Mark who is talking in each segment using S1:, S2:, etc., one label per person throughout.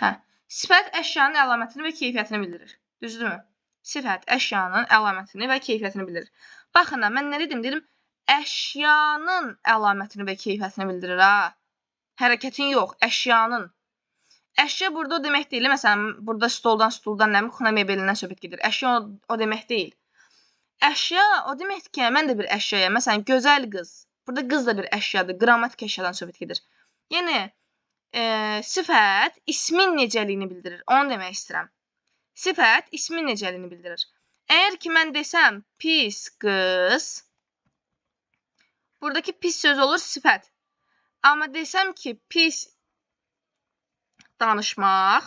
S1: Hə. Sifət əşyanın əlamətini və keyfiyyətini bildirir. Düzdürmü? Sifət əşyanın əlamətini və keyfiyyətini bildirir. Baxın, mən nə dedim? Dedim, əşyanın əlamətini və keyfiyyətini bildirir, ha. Hərəkətin yox, əşyanın. Əşya burada o demək deyil. Məsələn, burada stuldan, kuxna mebelindən söhbət gedir. Əşya o demək deyil. Əşya o deməkdir ki, mən də bir əşyayam. Məsələn, gözəl qız. Burada qız da bir əşyadır. Qrammatik əşyadan söhbət gedir. Yəni, sifət ismin necəliyini bildirir. Onu demək istəyirəm. Sifət ismin necəliyini bildirir. Əgər ki, mən desəm, pis qız, buradakı pis söz olur sifət. Amma desəm ki, pis danışmaq,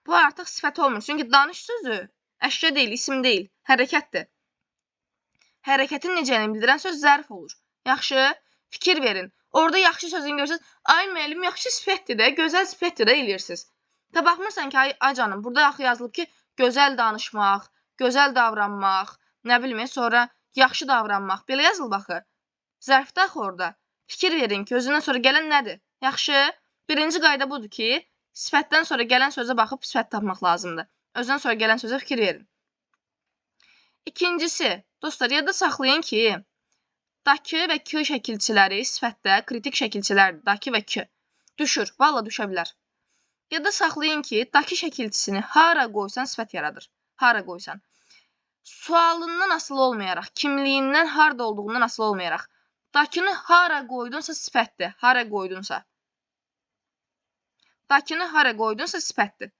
S1: bu artıq sifət olmur. Çünki danış sözü əşya deyil, isim deyil, hərəkətdir. Hərəkətin necəliyini bildirən söz zərf olur. Yaxşı, fikir verin. Orada yaxşı sözünü görürsünüz. Ay müəllim, yaxşı sifətdir də, gözəl sifətdir də eləyirsiniz. Da baxmırsan ki, ay canım, burada axı yazılıb ki, gözəl danışmaq, gözəl davranmaq, nə bilmə, sonra yaxşı davranmaq. Belə yazılıb axı. Zərfdə axı orada. Fikir verin ki, özündən sonra gələn nədir? Yaxşı, birinci qayda budur ki, sifətdən sonra gələn sözə baxıb sifət tapmaq lazımdır. Özündən sonra gələn sözə fikir verin. İkincisi, dostlar, yadda saxlayın ki, dakı və k şəkilçiləri sifətdə kritik şəkilçilərdir. Dakı və k. Düşür, valla düşə bilər. Yadda saxlayın ki, dakı şəkilçisini hara qoysan sifət yaradır. Hara qoysan. Sualından asılı olmayaraq, kimliyindən harada olduğundan asılı olmayaraq, dakını hara qoydunsa sifətdir. Hara qoydunsa. Dakını hara qoydunsa sifətdir.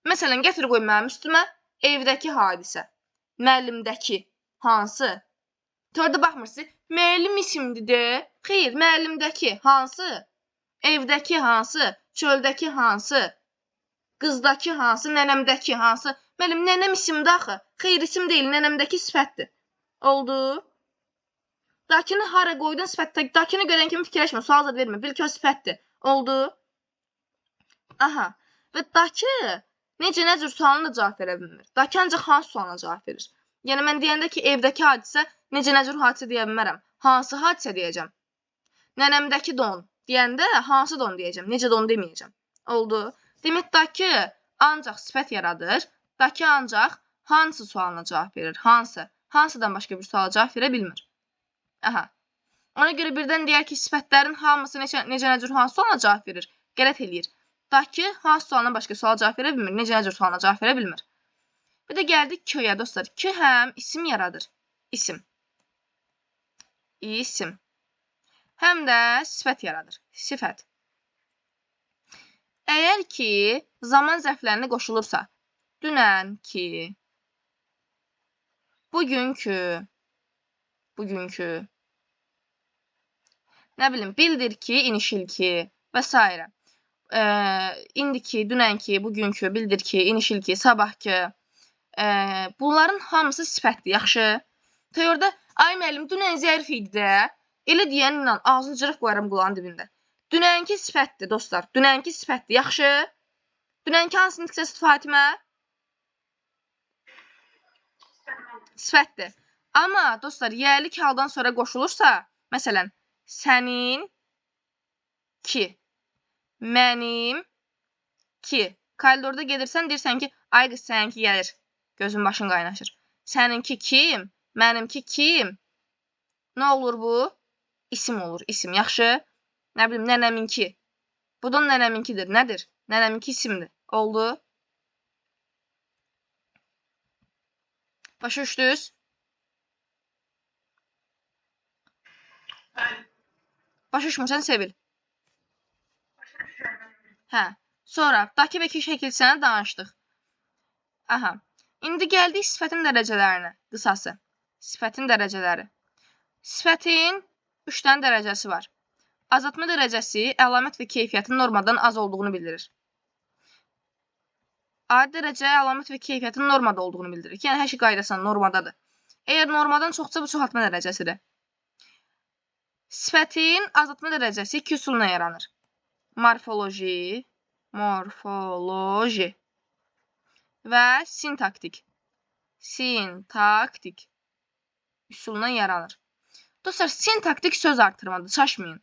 S1: Məsələn, gətir qoy mənim üstümə evdəki hadisə. Müəllimdəki hansı? Tördə baxmırsınız, müəllim isimdir de. Xeyr, müəllimdəki hansı? Evdəki hansı? Çöldəki hansı? Qızdakı hansı? Nənəmdəki hansı? Müəllim, nənəm isimdir axı. Xeyr, isim deyil, nənəmdəki sifətdir. Oldu? Dakını hara qoydun sifətdir. Dakını görən kimi fikirləşmə, sual zad vermə. Bil ki, o sifətdir. Oldu? Aha. Və dakı nə cür sualına da cavab verə bilmir. Dakı ancaq hansı sualına cavab verir. Yəni, mən deyəndə ki, evdəki hadisə nə cür hadisə deyə bilmərəm. Hansı hadisə deyəcəm. Nənəmdəki don deyəndə hansı don deyəcəm. Necə don deməyəcəm. Oldu? Demək, dakı ancaq sifət yaradır. Dakı ancaq hansı sualına cavab verir. Hansı? Hansıdan başqa bir suala cavab verə bilmir. Aha. Ona görə birdən deyər ki, sifətlərin hamısı necə cür hansı sualına cavab verir. Qələt eləyir. Dakı hansı sualına başqa suala cavab verə bilmir. Necə cür sualına cavab verə bilmir. Bir də gəldik köyə, dostlar. Kö həm isim yaradır. İsim. İsim. Həm də sifət yaradır. Sifət. Əgər ki, zaman zərflərinə qoşulursa, dünənki, bugünkü, nə bilim, bildirki, inişilki və s. İndiki, dünənki, bugünkü, bildirki, inişilki, sabahki, bunların hamısı sifətdir, yaxşı. Teorda, ay müəllim, dünən zərf idi də, elə deyənlə ağzını cırıq qoyaram qulağın dibində. Dünənki sifətdir, dostlar, dünənki sifətdir, yaxşı. Dünənki hansının hissəsi Fatimə? Sifətdir. Amma, dostlar, yəlik haldan sonra qoşulursa, məsələn, sənin ki, mənim ki, koridorda gedirsən, deyirsən ki, ay qız, səninki gəlir. Gözün başın qaynaşır. Səninki kim? Mənimki kim? Nə olur bu? İsim olur, isim. Yaxşı? Nə bilim, nənəminki. Bu da nənəminkidir. Nədir? Nənəminki isimdir. Oldu? Başa düşdünüz? Başa düşmürsən, Sevil? Hə. Sonra, dakı və ki şəkilçisinə danışdıq. Aha. İndi gəldik sifətin dərəcələrinə. Qısası. Sifətin dərəcələri. Sifətin 3 dənə dərəcəsi var. Azaltma dərəcəsi əlamət və keyfiyyətin normadan az olduğunu bildirir. Adi dərəcə əlamət və keyfiyyətin normada olduğunu bildirir. Yəni, hər şey qaydasında normadadır. Əgər normadan çoxsa, bu çoxaltma dərəcəsidir. Sifətin azaltma dərəcəsi 2 üsulla yaranır. Morfoloji və sintaktik üsulla yaranır. Dostlar, sintaktik söz artırmadır, çaşmayın.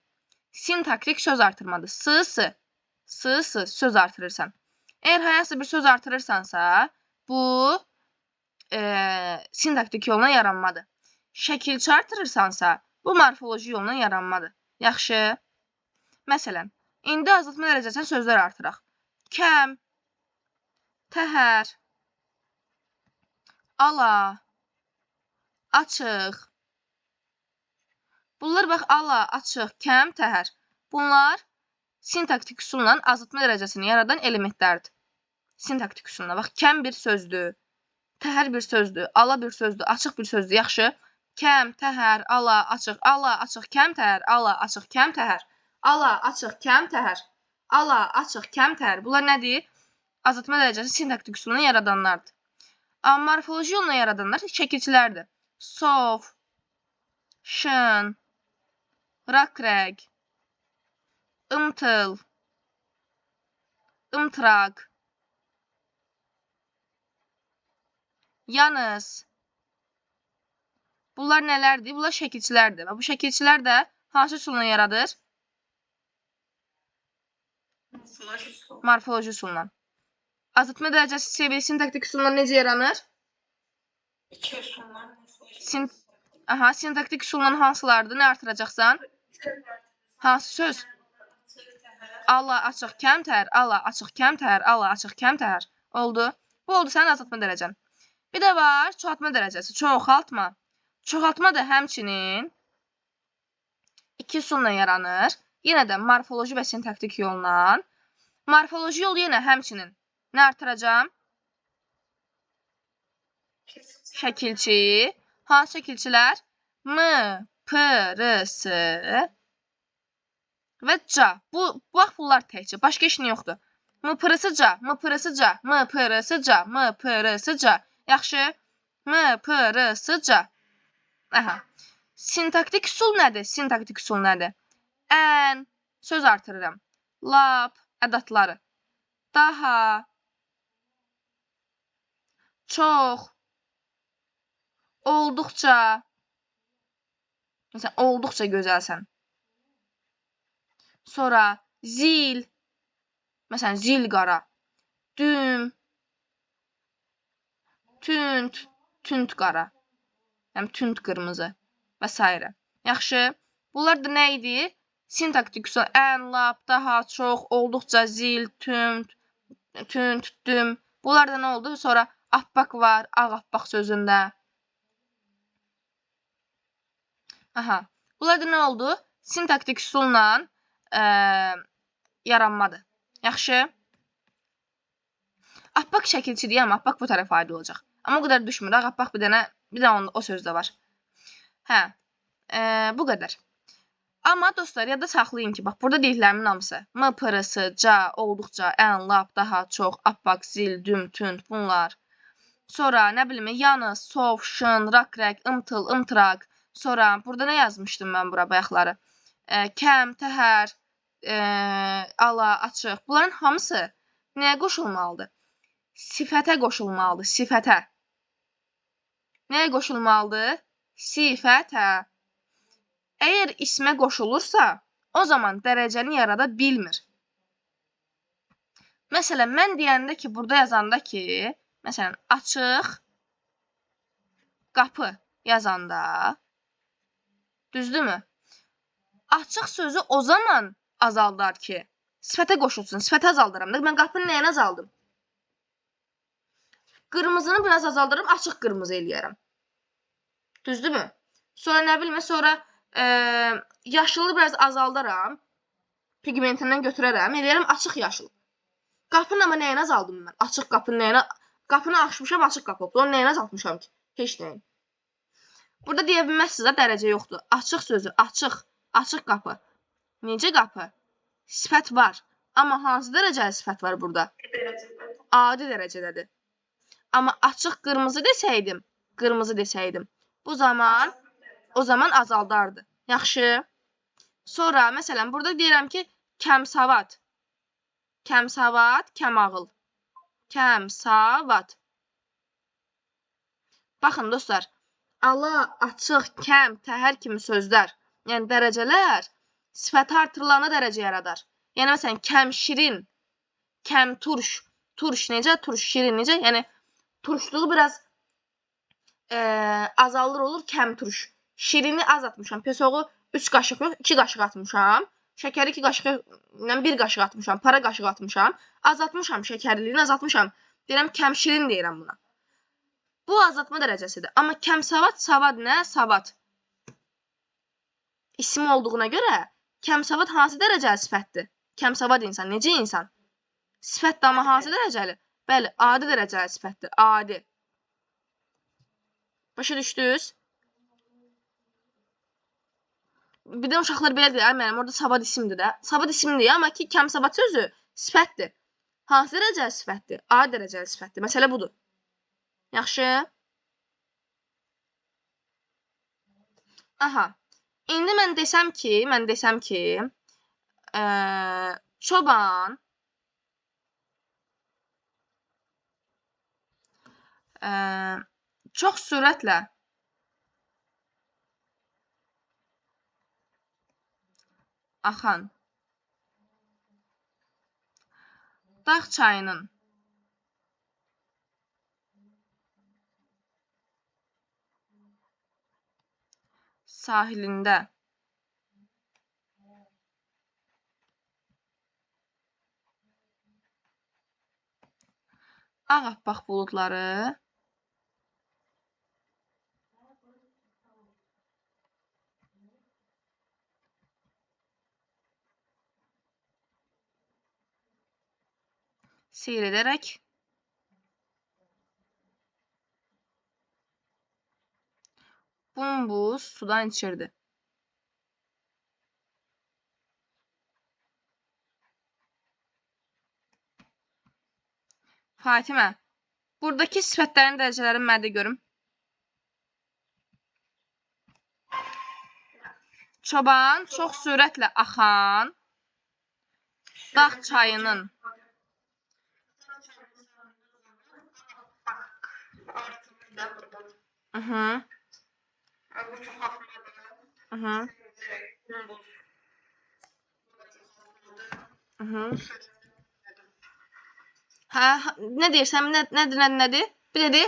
S1: sintaktik söz artırmadır. S söz artırırsan. Eğer hayası bir söz artırırsansa, bu sintaktik yolla yaranmadır. Şəkilçi artırırsansa, bu morfoloji yolla yaranmadır. Yaxşı. Məsələn, indi azaltma dərəcəsində sözlər artıraq. Kəm, təhər, ala, açıq. Bunlar bax, ala, açıq, kəm, təhər. Bunlar sintaktik üsulla azaltma dərəcəsini yaradan elementlərdir. Sintaktik üsulla. Bax, kəm bir sözdür, təhər bir sözdür, ala bir sözdür, açıq bir sözdür. Yaxşı. Kəm, təhər, ala, açıq, kəm, təhər, ala, açıq, kəm, təhər. Ala, açıq, kəm, təhər. Ala, açıq, kəm, təhər. Bunlar nədir? Azaltma dərəcəsi sintaktik üsulla yaradanlardır. Amma morfoloji yolla yaradanlar şəkilçilərdir. Sov, şın, rakrəq, ımtıl, ımtıraq, yanız. Bunlar nələrdir? Bunlar şəkilçilərdir. Və bu şəkilçilər də hansı üsulla yaradır? Morfoloji üsulla. Azaltma dərəcəsi seviyyə sintaktik üsulla necə yaranır?
S2: İki üsullar.
S1: Sintaktik üsulla hansılardır? Nə artıracaqsan? Hansı söz? Ala, açıq, kəm, təhər, ala, açıq, kəm, təhər, ala, açıq, kəm, təhər. Oldu. Bu oldu sənin azaltma dərəcən. Bir də var çoxaltma dərəcəsi, çoxaltma. Çoxaltma da həmçinin iki üsulla yaranır. Yenə də morfoloji və sintaktik yolla. Morfoloji yol yenə həmçinin nə artıracam? Şəkilçi. Hansı şəkilçilər? M, P, R, S və ca. Bax, bunlar təkcə. Başqa işin yoxdur. M, P, R, S, ca, M, P, R, S, ca, M, P, R, S, ca, M, P, R, S, ca. Yaxşı. M, P, R, S, ca. Sintaktik üsul nədir? Sintaktik üsul nədir? Ən, söz artırıram. Lap, ədatları. Daha, çox, olduqca. Məsələn, olduqca gözəlsən. Sonra zil. Məsələn, zil qara. Düm, tünd, tünd qara. Yəni, tünd qırmızı və s. Yaxşı. Bunlar da nə idi? Sintaktik üsul. Ən, lap, daha, çox, olduqca, zil, tünd, düm. Bunlar da nə oldu? Sonra appaq var, ağappaq sözündə. Bunlar da nə oldu? Sintaktik üsulla yaranmadır. Yaxşı. Appaq şəkilçidir, amma appaq bu tərəfə aid olacaq. Amma o qədər düşmür. Ağappaq bir dənə o sözdə var. Bu qədər. Amma dostlar, yadda saxlayın ki, bax, burada dediklərimin hamısı. M, P, R, S, ca, olduqca, ən, lap, daha, çox, appaq, zil, düm, tünd, bunlar. Sonra, nə bilim, yanız, sov, şın, rakrək, ımtıl, ımtıraq. Sonra, burada nə yazmışdım mən bura bayaqları? Kəm, təhər, ala, açıq. Bunların hamısı nəyə qoşulmalıdır? Sifətə qoşulmalıdır, sifətə. Nəyə qoşulmalıdır? Sifətə. Əgər ismə qoşulursa, o zaman dərəcəni yarada bilmir. Məsələn, mən deyəndə ki, burada yazanda ki, məsələn, açıq, qapı yazanda, düzdürmü? Açıq sözü o zaman azaldar ki, sifətə qoşulsun, sifətə azaldıram da. Mən qapının nəyini azaldım? Qırmızını biraz azaldırım, açıq qırmızı eləyərəm. Düzdürmü? Sonra nə bilmə, sonra yaşılı biraz azaldaram, pigmentindən götürərəm, eləyərəm açıq yaşıl. Qapının amma nəyini azaldım mən? Açıq qapının nəyini? Qapını açmışam, açıq qapı oldu. Onun nəyini azaltmışam ki? Heç nəyin. Burada deyə bilməzsiniz, dərəcə yoxdur. Açıq sözü, açıq qapı. Necə qapı? Sifət var. Amma hansı dərəcəli sifət var burada? Adi dərəcədədir. Amma açıq qırmızı desəydim, o zaman azaldardı. Yaxşı. Sonra, məsələn, burada deyirəm ki, kəmsavat. Kəmsavat, kəmağıl. Kəmsavat. Baxın, dostlar, ala, açıq, kəm, təhər kimi sözlər, yəni dərəcələr sifəti artırılana dərəcə yaradar. Yəni, məsələn, kəmşirin, kəmturş, turş necə? Turş, şirin necə? Yəni, turşluğu biraz azalır olur, kəmturş. Şirini az atmışam. Pesoğu 3 qaşıq yox, 2 qaşıq atmışam. Şəkəri 2 qaşıq, 1 qaşıq atmışam. Para qaşıq atmışam. Azaltmışam şəkərliliyini, azaltmışam. Deyirəm, kəmşirin deyirəm buna. Bu azaltma dərəcəsidir. Amma kəmsavad, savad nə? Savad. İsim olduğuna görə kəmsavad hansı dərəcəli sifətdir? Kəmsavad insan. Necə insan? Sifətdir, amma hansı dərəcəli? Bəli, adi dərəcəli sifətdir. Adi. Başa düşdünüz? Bir də uşaqlar belə deyir, mənim orada savad isimdir də. Savad isimdir, amma ki, kəmsavad sözü sifətdir. Hansı dərəcəli sifətdir? Adi dərəcəli sifətdir. Məsələ budur. Yaxşı? Aha. İndi mən desəm ki, çoban çox sürətlə axan dağ çayının sahilində ağappaq buludları seyr edərək bumbuz sudan içirdi. Fatimə, buradakı sifətlərin dərəcələrini mənə də görüm. Çoban çox sürətlə axan dağ çayının Hə, nə deyirsən? Nədir? Bir də de.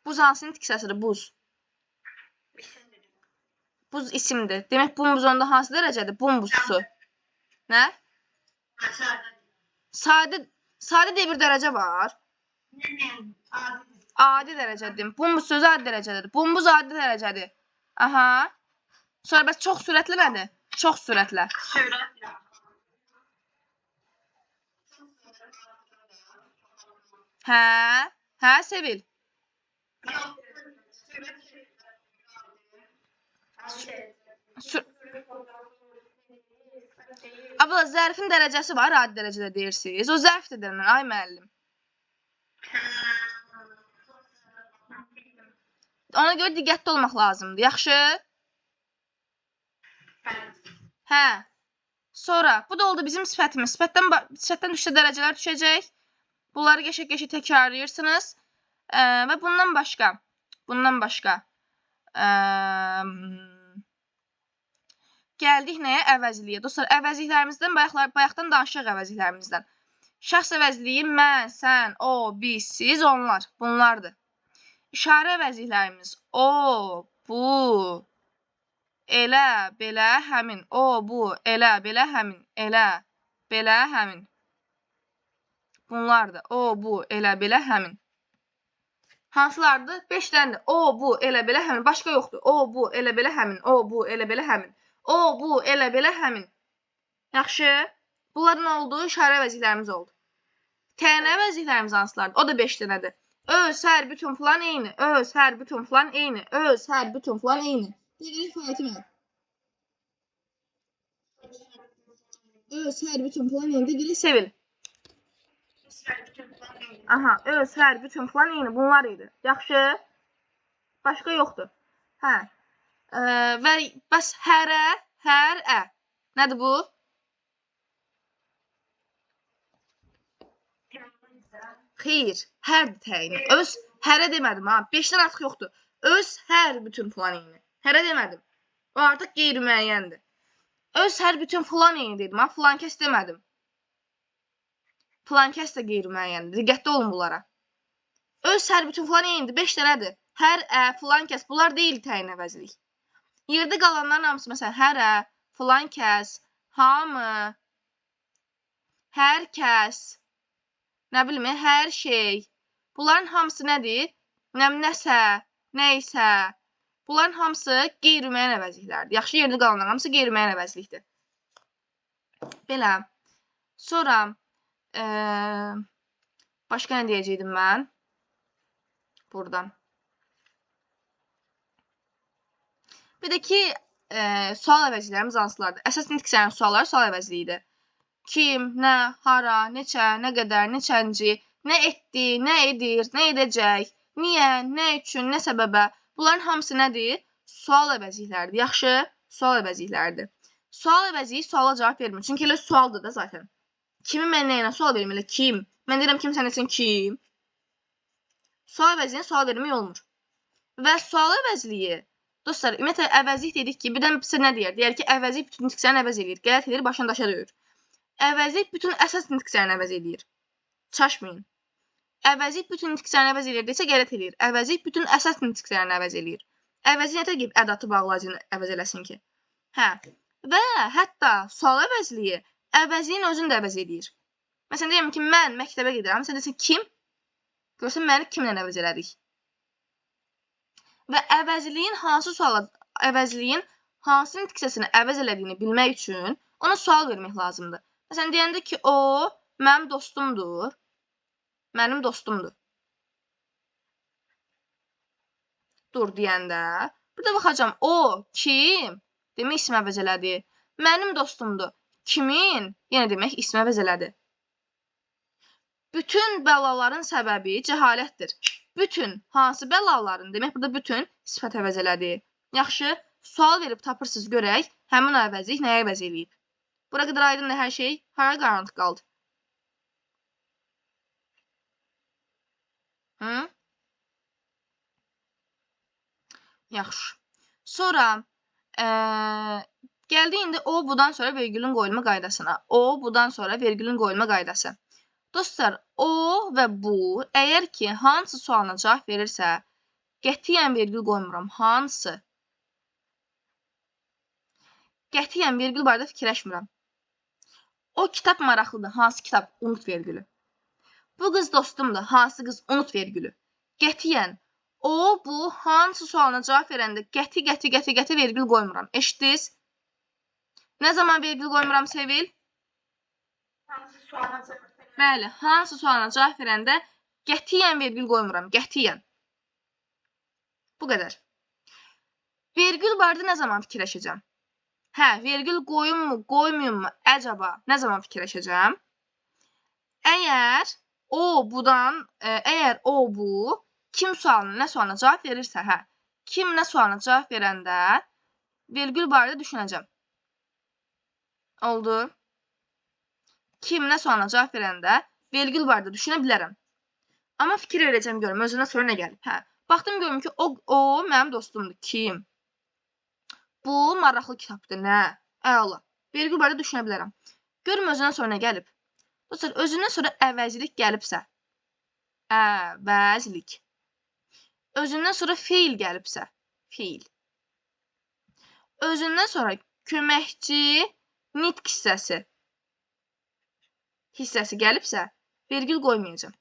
S1: Buz hansının tiksəsidir? Buz. Buz isimdir. Demək, bumbuz onda hansı dərəcədir? Bumbuz su. Nə? Sadə deyə bir dərəcə var. Adi dərəcədir. Bumbuz sözü adi dərəcədir. Bumbuz adi dərəcədir. Aha. Sonra bəs çox sürətli nədir? Çox sürətlə. Hə, Sevil. Abla, zərfin dərəcəsi var, adi dərəcədə deyirsiniz. O zərfdir deyirəm, ay müəllim. Ona görə diqqətli olmaq lazımdır. Yaxşı? Hə. Sonra, bu da oldu bizim sifətimiz. Sifətdən düşsə dərəcələr düşəcək. Bunları qəşək-qəşək təkrarlayırsınız. Və bundan başqa. Gəldik nəyə? Əvəzliyə. Dostlar, əvəzliklərimizdən bayaqdan danışıq əvəzliklərimizdən. Şəxs əvəzliyi mən, sən, o, biz, siz, onlar. Bunlardır. İşarə əvəzliklərimiz o, bu, elə, belə, həmin. O, bu, elə, belə, həmin. Elə, belə, həmin. Bunlardır. O, bu, elə, belə, həmin. Hansılardır? 5 dənədir. O, bu, elə, belə, həmin. Başqa yoxdur. O, bu, elə, belə, həmin. O, bu, elə, belə, həmin. O, bu, elə, belə, həmin. Yaxşı. Bunların oldu, işarə əvəzliklərimiz oldu. Təyin əvəzliklərimiz hansılardır? O da 5 dənədir. Öz, hər, bütün falan eyni. Öz, hər, bütün falan eyni. Öz, hər, bütün falan eyni. Deyirik Fatimə. Öz, hər, bütün falan eyni. Deyirik Sevil. Aha, öz, hər, bütün falan eyni. Bunlar idi. Yaxşı. Başqa yoxdur. Hə. Və bəs hərə, hər-ə. Nədir bu? Xeyr, hərdir təyini. Öz hərə demədim ha. 5-dən artıq yoxdur. Öz hər bütün falan eyni. Hərə demədim. O artıq qeyri-müəyyəndir. Öz hər bütün falan eyni dedim ha. Falan kəs demədim. Falan kəs də qeyri-müəyyəndir. Diqqətli olun bunlara. Öz hər bütün falan eynidir. 5 dənədir. Hər, falan kəs. Bunlar deyil təyin əvəzlik. Yerdə qalanların hamısı, məsələn, hərə, falan kəs, hamı, hər kəs, nə bilim, hər şey. Bunların hamısı nədir? Nəsə, nəysə. Bunların hamısı qeyri-müəyyən əvəzliklərdir. Yaxşı, yerdə qalanların hamısı qeyri-müəyyən əvəzlikdir. Belə. Sonra başqa nə deyəcəkdim mən? Buradan. Bir də ki, sual əvəzliklərimiz hansılardır? Əsas nitq sualları sual əvəzliyidir. Kim, nə, hara, neçə, nə qədər, neçənci, nə etdi, nə edir, nə edəcək, niyə, nə üçün, nə səbəbə. Bunların hamısı nədir? Sual əvəzlikləridir. Yaxşı, sual əvəzlikləridir. Sual əvəzliyi suala cavab vermir. Çünki elə sualdır da zaten. Kimi mən nəyinə sual verim? Elə kim? Mən deyirəm kim, sən desən kim? Sual əvəzliyinə sual vermək olmur. Və sual əvəzliyi, dostlar, ümumiyyətlə əvəzlik dedik ki, birdən sizə nə deyər? Deyər ki, əvəzlik bütün nitqlərini əvəz edir. Qələt edir, başını daşa döyür. Əvəzlik bütün əsas nitqlərini əvəz edir. Çaşmayın. Əvəzlik bütün nitqlərini əvəz edir desə qələt edir. Əvəzlik bütün əsas nitqlərini əvəz edir. Əvəzlik nətər ki, ədatı bağlacını əvəz eləsin ki? Hə. Və hətta sual əvəzliyi əvəzliyin özünü də əvəz edir. Məsələn, deyirəm ki, mən məktəbə gedirəm. Sən desən kim? Görsən, məni kimlə əvəz elədik? Və əvəzliyin hansı nitq hissəsini əvəz elədiyini bilmək üçün ona sual vermək lazımdır. Məsələn, deyəndə ki, o mənim dostumdur. Mənim dostumdur. Dur deyəndə. Burada baxacam, o, kim? Demək ismi əvəz elədi. Mənim dostumdur. Kimin? Yenə demək ismi əvəz elədi. Bütün bəlaların səbəbi cəhalətdir. Bütün hansı bəlaların, demək burada bütün sifət əvəz elədi. Yaxşı, sual verib tapırsınız görək, həmin o əvəzlik nəyə əvəz eləyib. Bura qədər aydındır hər şey, hara qaranlıq qaldı? Yaxşı. Sonra gəldi indi o, budan sonra vergülün qoyulma qaydasına. O, budan sonra vergülün qoyulma qaydası. Dostlar, o və bu, əgər ki, hansı sualına cavab verirsə, qətiyyən vergül qoymuram. Hansı? Qətiyyən vergül barədə fikirləşmirəm. O kitab maraqlıdır. Hansı kitab? Unut vergülü. Bu qız dostumdur. Hansı qız? Unut vergülü. Qətiyyən. O, bu, hansı sualına cavab verəndə qəti vergül qoymuram. Eşitdiniz? Nə zaman vergül qoymuram, Sevil?
S2: Hansı sualına cavab verəndə?
S1: Bəli, hansı sualına cavab verəndə qətiyyən vergül qoymuram. Qətiyyən. Bu qədər. Vergül barədə nə zaman fikirləşəcəm? Hə, vergül qoyum mu, qoymayım mu, əcaba nə zaman fikirləşəcəm? Əgər o, bu, kim sualına, nə sualına cavab verirsə, hə, kim nə sualına cavab verəndə vergül barədə düşünəcəm. Oldu. Kim nə sualına cavab verəndə vergül barədə düşünə bilərəm. Amma fikir verəcəm görüm, özünə sonra nə gəlib. Hə, baxdım görüm ki, o mənim dostumdur. Kim? Bu maraqlı kitabdır, nə? Əla. Vergül barədə düşünə bilərəm. Görüm özünə sonra nə gəlib. Dostlar, özündən sonra əvəzlik gəlibsə, əvəzlik. Özündən sonra feil gəlibsə, feil. Özündən sonra köməkçi nitq hissəsi gəlibsə, vergül qoymayacağım.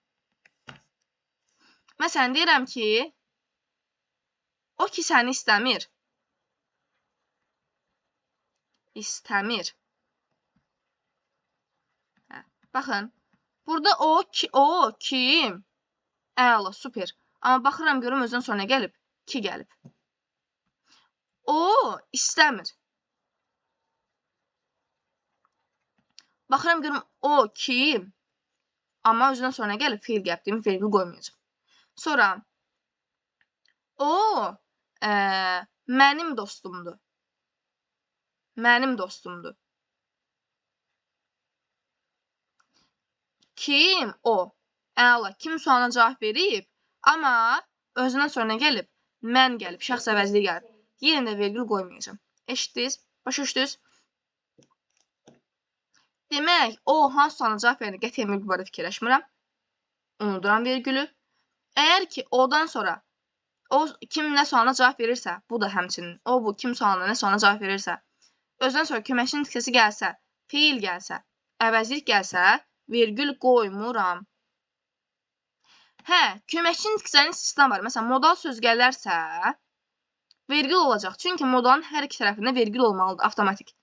S1: Məsələn, deyirəm ki, o ki səni istəmir. İstəmir. Hə, baxın, burada o, kim? Əla, super. Amma baxıram görüm özdən sonra nə gəlib? Ki gəlib. O istəmir. Baxıram görüm o kim? Amma özdən sonra nə gəlib? Feil gəlib. Demək vergül qoymayacağım. Sonra o mənim dostumdur. Mənim dostumdur. Kim? O. Əla. Kim sualına cavab verib, amma özündən sonra nə gəlib? Mən gəlib, şəxs əvəzliyi gəlib. Yenə də vergül qoymayacağım. Eşitdiniz? Başa düşdünüz? Demək, o hansı sualına cavab verəndə qətiyyən vergül barədə fikirləşmirəm. Unuduram vergülü. Əgər ki, odan sonra o kim nə sualına cavab verirsə, bu da həmçinin, bu kim sualına nə sualına cavab verirsə, özdən sonra köməkçinin tiksəsi gəlsə, feil gəlsə, əvəzlik gəlsə, vergül qoymuram. Hə, köməkçinin tiksənin istisna var. Məsələn, modal söz gələrsə, vergül olacaq. Çünki modalın hər iki tərəfində vergül olmalıdır, avtomatik.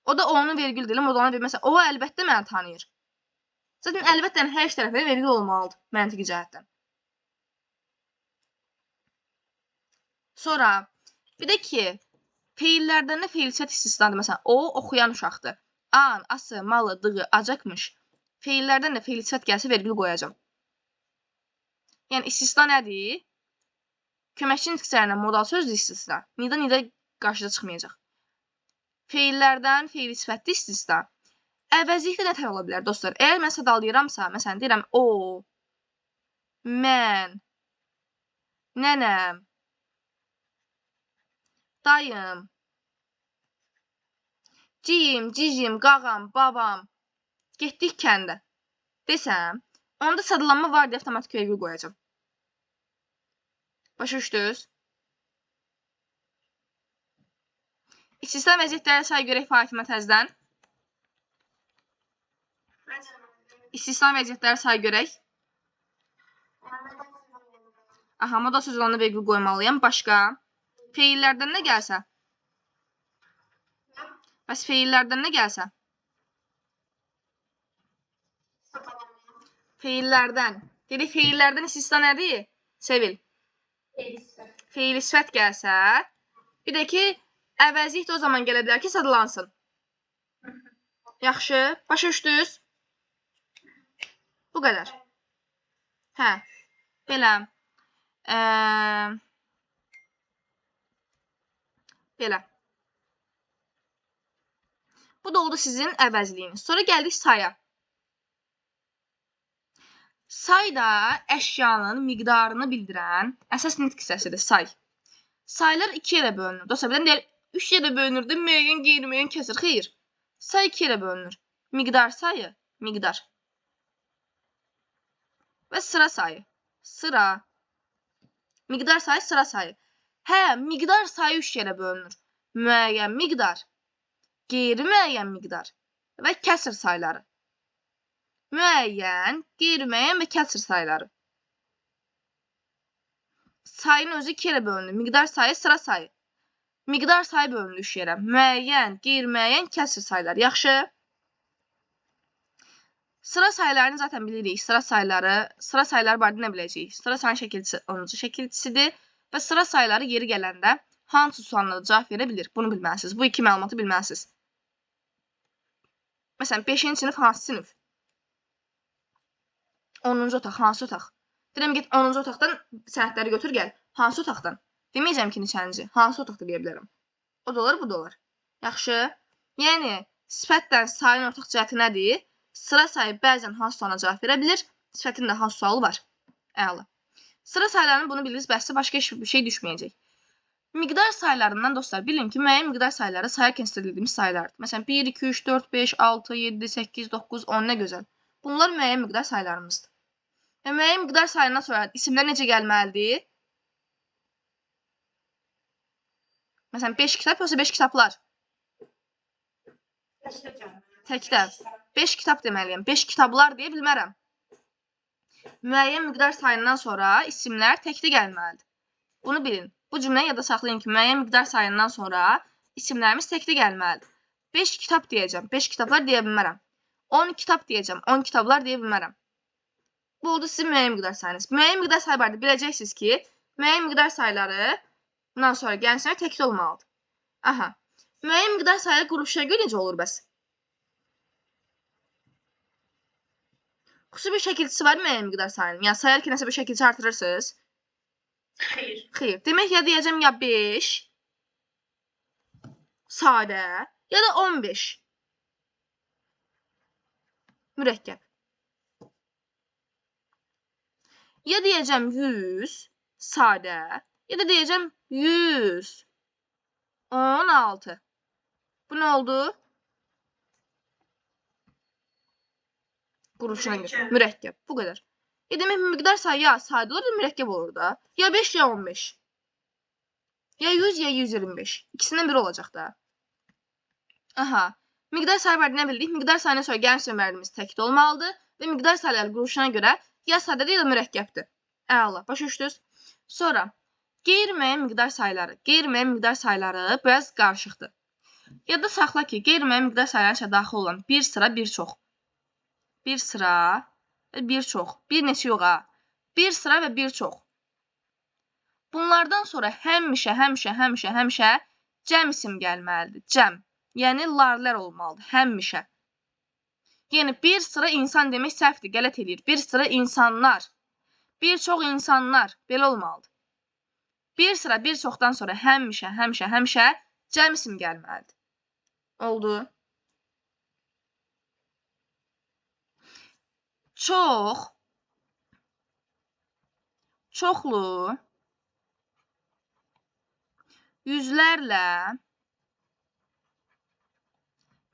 S1: O da onun vergül deyil, modalına vergül. Məsələn, o əlbəttə məni tanıyır. Zaten əlbəttə hər iki tərəfində vergül olmalıdır, məntiqi cəhətdən. Sonra, bir də ki, feillərdən də feil sifət istisnadır. Məsələn, o oxuyan uşaqdır. An, ası, malı, dığı, acaqmış. Feillərdən də feil sifət gəlsə vergül qoyacam. Yəni, istisna nədir? Köməkçinin tiksərindən modal sözdür istisna. Nida qarşıda çıxmayacaq. Feillərdən feil sifətli istisna. Əvəzlikdə nə tər ola bilər, dostlar? Əgər mən sadalayıramsa, məsələn, deyirəm, o, mən, nənəm, dayım, ciyim, cicim, qağam, babam, getdik kəndə desəm, onda sadalanma var deyə avtomatik vergül qoyacam. Başa düşdünüz? İstisna vəziyyətlərə say görək Fatimə təzdən. İstisna vəziyyətlərə say görək. Aha, modal söz olanda vergül qoymalıyam. Başqa? Feillərdən nə gəlsə? Bəs feillərdən nə gəlsə? Feillərdən. Dedik, feillərdən istisna nədir? Sevil. Feil sifət gəlsə, bir də ki, əvəzlik də o zaman gələ bilər ki, sadalansın. Yaxşı, başa düşdünüz? Bu qədər. Hə, belə. Belə. Bu da oldu sizin əvəzliyiniz. Sonra gəldik saya. Say da əşyanın miqdarını bildirən əsas nitq hissəsidir, say. Saylar 2 ilə bölünür. Dostlar, bilən deyək, 3 ilə bölünür, müəyyən, qeyri-müəyyən kəsir. Xeyr. Say 2 ilə bölünür. Miqdar sayı, miqdar. Və sıra sayı, sıra. Miqdar sayı, sıra sayı. Hə, miqdar sayı 3 ilə bölünür. Müəyyən miqdar, qeyri-müəyyən miqdar və kəsr sayları. Müəyyən, qeyri-müəyyən və kəsr sayları. Sayın özü 2 ilə bölünür. Miqdar sayı, sıra sayı. Miqdar sayı bölünür 3 yerə. Müəyyən, qeyri-müəyyən, kəsr sayları. Yaxşı. Sıra sayılarını zaten bilirik. Sıra sayıları barədə nə biləcəyik? Sıra sayının şəkilçisi 10-cu şəkilçisidir və sıra sayıları yeri gələndə hansı suallara cavab verə bilir? Bunu bilməlisiniz. Bu iki məlumatı bilməlisiniz. Məsələn, 5-ci sinif hansı sinif? 10-cu otaq, hansı otaq? Deyirəm, get 10-cu otaqdan sənədləri götür, gəl. Hansı otaqdan? Deməyəcəm ki, neçənci? Hansı otaqda deyə bilərəm. O da olur, bu da olur. Yaxşı. Yəni, sifətdən sayın ortaq cəhəti nədir? Sıra sayı bəzən hansı sualına cavab verə bilir, sifətin də hansı sualı var. Əla. Sıra saylarını bunu biliriz, bəsdə başqa bir şey düşməyəcək. Miqdar saylarından, dostlar, bilin ki, müəyyən miqdar sayları sayarkən istədiyimiz saylardır. Məsələn, 1, 2, 3, 4, 5, 6, 7, 8, 9, 10, nə gözəl. Bunlar müəyyən miqdar saylarımızdır. Və müəyyən miqdar sayından sonra isimlər necə gəlməlidir? Məsələn, 5 kitab yoxsa 5 kitablar? Təkdə. 5 kitab deməliyəm. 5 kitablar deyə bilmərəm. Müəyyən miqdar sayından sonra isimlər təkdə gəlməlidir. Bunu bilin. Bu cümləyi yada saxlayın ki, müəyyən miqdar sayından sonra isimlərimiz təkdə gəlməlidir. 5 kitab deyəcəm. 5 kitablar deyə bilmərəm. 10 kitab deyəcəm. 10 kitablar deyə bilmərəm. Bu oldu sizin müəyyən miqdar sayınız. Müəyyən miqdar sayı barədə biləcəksiniz ki, müəyyən miqdar saylarından sonra gəlsinlər təkdə olmalıdır. Aha. Müəyyən miqdar sayı quruluşuna görə necə olur bəs? Xüsusi bir şəkilçisi var müəyyən miqdar sayının. Yəni sayarkən nəsə bir şəkilçi artırırsınız?
S2: Xeyr.
S1: Xeyr. Demək ya deyəcəm ya 5 sadə ya da 15 mürəkkəb. Ya deyəcəm 100 sadə, ya da deyəcəm 116. Bu nə oldu? Quruluşuna görə. Mürəkkəb. Bu qədər. Demək miqdar sayı ya sadə olur, ya mürəkkəb olur da. Ya 5 ya 15. Ya 100 ya 125. İkisindən biri olacaq da. Aha. Miqdar sayı barədə nə bildik? Miqdar sayına sonra gəlmiş sözlərimiz təkdə olmalıdır və miqdar sayıları quruluşuna görə ya sadədir ya da mürəkkəbdir. Əla. Başa düşdünüz? Sonra qeyri-müəyyən miqdar sayıları. Qeyri-müəyyən miqdar sayıları biraz qarışıqdır. Yadda saxla ki, qeyri-müəyyən miqdar sayılarının içində daxil olan bir sıra, bir çox. Bir sıra və bir çox. Bir neçə yox ha. Bir sıra və bir çox. Bunlardan sonra həmişə cəm isim gəlməlidir. Cəm. Yəni, larlər olmalıdır. Həmişə. Yəni, bir sıra insan demək səhvdir, qələt edir. Bir sıra insanlar. Bir çox insanlar. Belə olmalıdır. Bir sıra, bir çoxdan sonra həmişə cəm isim gəlməlidir. Oldu. Çox, çoxlu, yüzlərlə,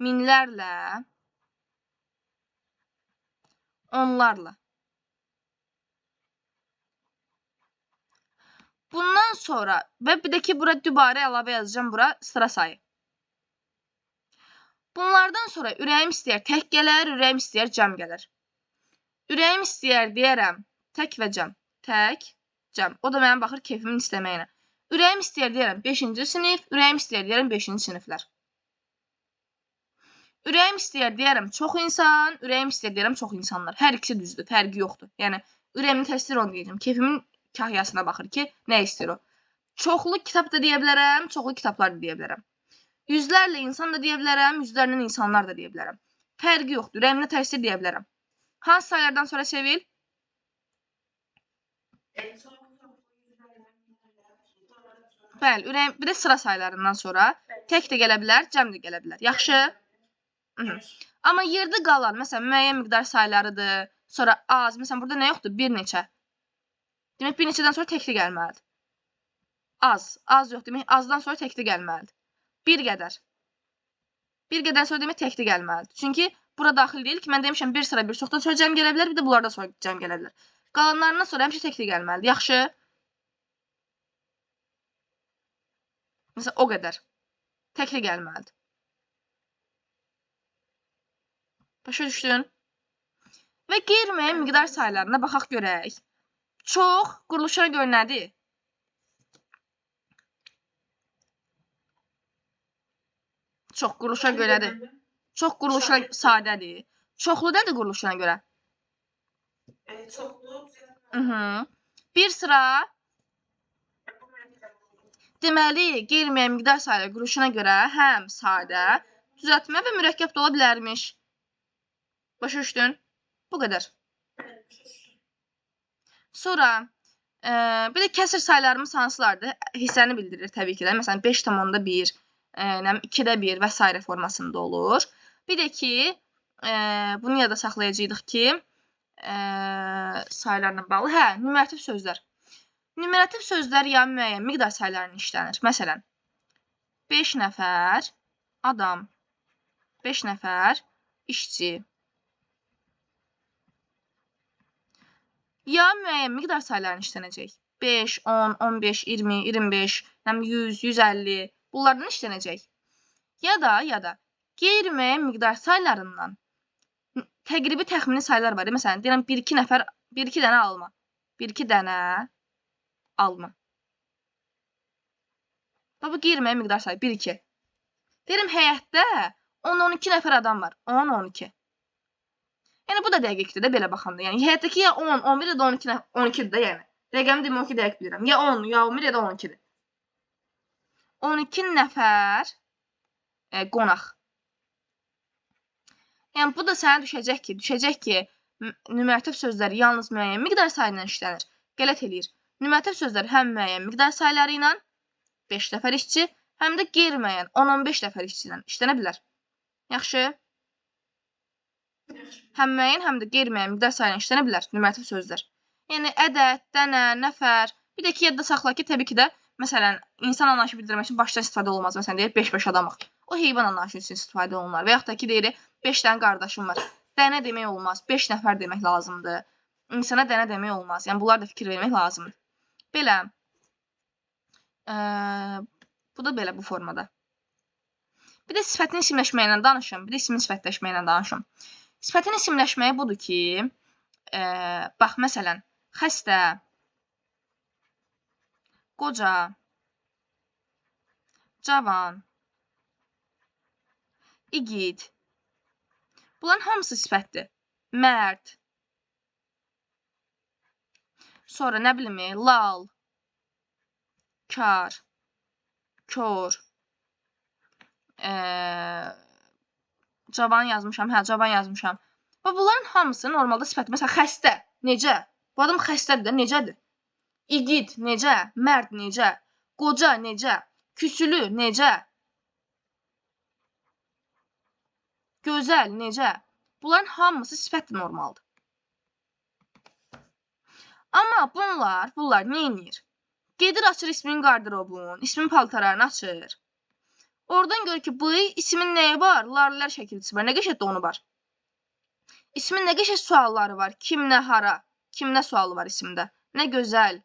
S1: minlərlə, onlarla. Bundan sonra və bir də ki, bura dübarə əlavə yazacağım, bura sıra sayı. Bunlardan sonra ürəyim istəyər tək gələr, ürəyim istəyər cəm gələr. Ürəyim istəyər deyərəm tək və cəm. Tək, cəm. O da mənə baxır keyfimin istəməyinə. Ürəyim istəyər deyərəm 5-ci sinif, ürəyim istəyər deyərəm 5-ci siniflər. Ürəyim istəyər deyərəm çox insan, ürəyim istəyər deyərəm çox insanlar. Hər ikisi düzdür, fərqi yoxdur. Yəni, ürəyimin təsvir onu deyəcəm. Keyfimin kahyasına baxır ki, nə istəyir o. Çoxlu kitab da deyə bilərəm, çoxlu kitablar da deyə bilərəm. Yüzlərlə insan da deyə bilərəm, yüzlərlə insanlar da deyə bilərəm. Fərqi yoxdur, ürəyimlə təsvir deyə bilərəm. Hansı sayılardan sonra Sevil? Bəli, ürəyim, bir də sıra sayılarından sonra tək də gələ bilər, cəm də gələ bilər. Yaxşı? Amma yerdə qalan, məsələn, müəyyən miqdar sayılarıdır, sonra az, məsələn, burada nə yoxdur? Bir neçə. Demək, bir neçədən sonra təkli gəlməlidir. Az yox, demək, azdan sonra təkli gəlməlidir. Bir qədər. Bir qədər sonra demək, təkli gəlməlidir. Çünki bura daxil deyil ki, mən demişəm, bir sıra bir çoxdan sonra cəm gələ bilər, bir də bunlardan sonra cəm gələ bilər. Qalanlarından sonra həmişə təkli gəlməlidir. Yaxşı? Məsələn, o qədər. Təkli gəlməlidir. Başa düşdün? Və qeyri-müəyyən miqdar sayılarına baxaq görək. Çox quruluşuna görə nədir? Çox quruluşuna görə nədir? Çox quruluşuna sadədir. Çoxlu nədir quruluşuna görə?
S2: Çoxlu.
S1: Bir sıra. Deməli, qeyri-müəyyən miqdar sayıları quruluşuna görə həm sadə, düzəltmə və mürəkkəb də ola bilərmiş. Başa düşdün? Bu qədər. Sonra bir də kəsr sayılarımız hansılardır? Hissəni bildirir təbii ki də. Məsələn, 5,1, 2-də 1 və s. formasında olur. Bir də ki, bunu yada saxlayacaqdıq ki, sayılarla bağlı. Numerativ sözlər. Numerativ sözlər ya müəyyən miqdar sayılarını işlənir. Məsələn, 5 nəfər adam, 5 nəfər işçi. Ya müəyyən miqdar sayılarını işlənəcək. 5, 10, 15, 20, 25, 100, 150 bunlardan işlənəcək. Ya da qeyri-müəyyən miqdar sayılarından təqribi təxmini sayılar var. Məsələn, deyirəm 1-2 nəfər, 1-2 dənə alma. 1-2 dənə alma. Bu qeyri-müəyyən miqdar sayı 1-2. Deyirəm həyətdə 10-12 nəfər adam var. 10-12. Yəni, bu da dəqiqdir də belə baxanda. Yəni, həyətdəki ya 10, 11 ya da 12-dir də, yəni. Rəqəmi demək ki, dəqiq bilirəm. Ya 10, ya 11 ya da 12-dir. 12 nəfər qonaq. Yəni, bu da sənə düşəcək ki, numerativ sözlər yalnız müəyyən miqdar sayı ilə işlənir. Qələt eləyir. Numerativ sözlər həm müəyyən miqdar sayıları ilə 5 nəfər işçi, həm də qeyri-müəyyən 10-15 nəfər işçi ilə işlənə bilər. Yaxşı? Həm müəyyən, həm də qeyri-müəyyən miqdar sayı ilə işlənə bilər numerativ sözlər. Yəni ədəd, dənə, nəfər. Bir də ki, yadda saxla ki, təbii ki də məsələn, insan anlayışı bildirmək üçün başdan istifadə olmaz. Məsələn, deyir 5-5 adamıq. O heyvan anlayışı üçün istifadə olunur. Və yaxud da ki, deyir 5 dənə qardaşım var. Dənə demək olmaz. 5 nəfər demək lazımdır. İnsana dənə demək olmaz. Yəni bunlar da fikir vermək lazımdır. Belə. Bu da belə bu formada. Bir də sifətin isimləşməyi ilə danışım. Bir də ismin sifətləşməyi ilə danışım. Sifətin isimləşməyi budur ki, bax məsələn, xəstə, qoca, cavan, igid. Bunların hamısı sifətdir. Mərd. Sonra nə bilim, lal, kar, kör. Cavan yazmışam. Hə, cavan yazmışam. Və bunların hamısı normalda sifətdir. Məsələn, xəstə. Necə? Bu adam xəstədir də, necədir? İgid necə? Mərd necə? Qoca necə? Küsülü necə? Gözəl necə? Bunların hamısı sifətdir normaldır. Amma bunlar nə edir? Gedir açır ismin qardırobun, ismin paltarlarını açır. Oradan görür ki, bu ismin nəyi var? Larilər şəkilçisi var. Nə qəşəngdə onu var? İsmin nə qəşəng sualları var? Kim nə hara? Kim nə sualı var isimdə? Nə gözəl.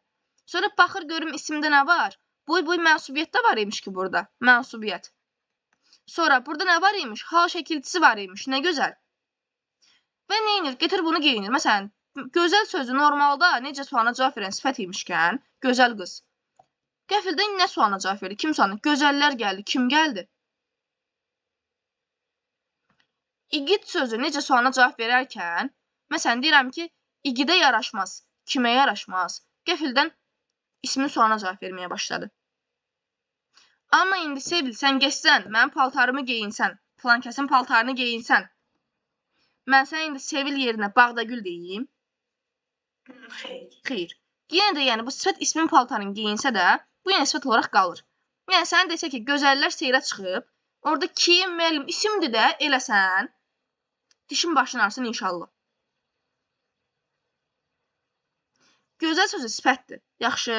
S1: Sonra baxır görüm isimdə nə var? Boy mənsubiyyət də var imiş ki burada. Mənsubiyyət. Sonra burada nə var imiş? Hal şəkilçisi var imiş. Nə gözəl. Və nə edir? Getir bunu geyinir. Məsələn, gözəl sözü normalda necə sualına cavab verən sifət imişkən, gözəl qız. Qəfildən nə sualına cavab verir? Kim sualına? Gözəllər gəldi. Kim gəldi? İgid sözü necə sualına cavab verərkən, məsələn, deyirəm ki, igidə yaraşmaz. Kimə yaraşmaz? Qəfildən ismin sualına cavab verməyə başladı. Amma indi Sevil, sən geçsən, mənim paltarımı geyinsən, filan kəsin paltarını geyinsən, mən sən indi Sevil yerinə Bağdagül deyim. Xeyr. Yenə də yəni bu sifət ismin paltarını geyinsə də, bu yenə sifət olaraq qalır. Yəni sən desə ki, gözəllər seyrə çıxıb, orada kim, müəllim, isimdir də eləsən, dişin başın arsın inşallah. Gözəl sözü sifətdir. Yaxşı.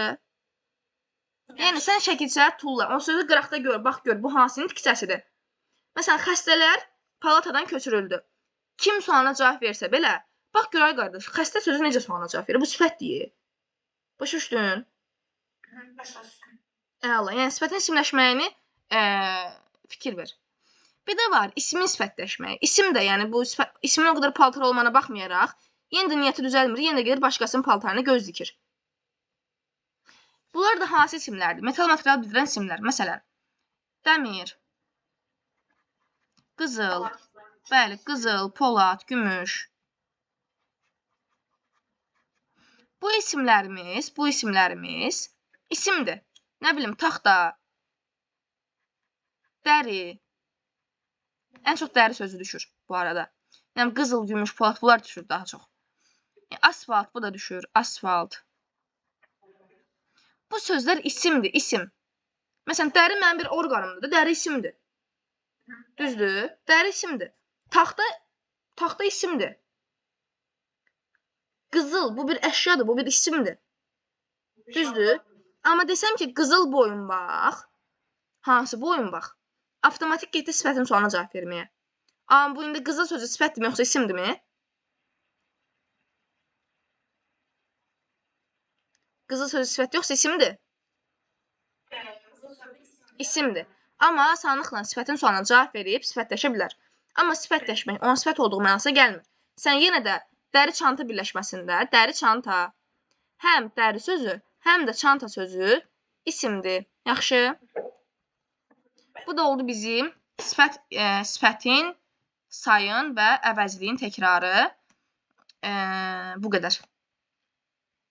S1: Yəni sən şəkilçilər tulla. O sözü qıraqda gör, bax gör, bu hansının tikçəsidir. Məsələn, xəstələr palatadan köçürüldü. Kim sualına cavab versə belə, bax gör ay qardaş, xəstə sözü necə sualına cavab verir? Bu sifət deyir. Başa düşdün? Əla. Yəni sifətin isimləşməyini fikir ver. Bir də var, ismin sifətləşməyi. İsim də, yəni bu ismin o qədər paltar olmana baxmayaraq, yenə də niyyəti düzəlmir, yenə də gedir başqasının paltarını göz dikir. Bunlar da hansı isimlərdir? Metal material bildirən isimlər. Məsələn, dəmir, qızıl, bəli, qızıl, polad, gümüş. Bu isimlərimiz isimdir. Nə bilim, taxta, dəri. Ən çox dəri sözü düşür bu arada. Yəni qızıl, gümüş, polad bunlar düşür daha çox. Asfalt bu da düşür. Asfalt. Bu sözlər isimdir, isim. Məsələn, dəri mənim bir orqanımdır, dəri isimdir. Düzdür? Dəri isimdir. Taxta isimdir. Qızıl bu bir əşyadır, bu bir isimdir. Düzdür? Amma desəm ki, qızıl boyunbağ, hansı boyunbağ? Avtomatik getdi sifətin sualına cavab verməyə. Amma bu indi qızıl sözü sifətdir mi, yoxsa isimdir mi? Qızıl sözü sifət yoxsa isimdir? İsimdir. Amma asanlıqla sifətin sualına cavab verib sifətləşə bilər. Amma sifətləşmək, onun sifət olduğu mənasına gəlmir. Sən yenə də dəri çanta birləşməsində, dəri çanta, həm dəri sözü, həm də çanta sözü isimdir. Yaxşı. Bu da oldu bizim sifətin, sayın və əvəzliyin təkrarı. Bu qədər.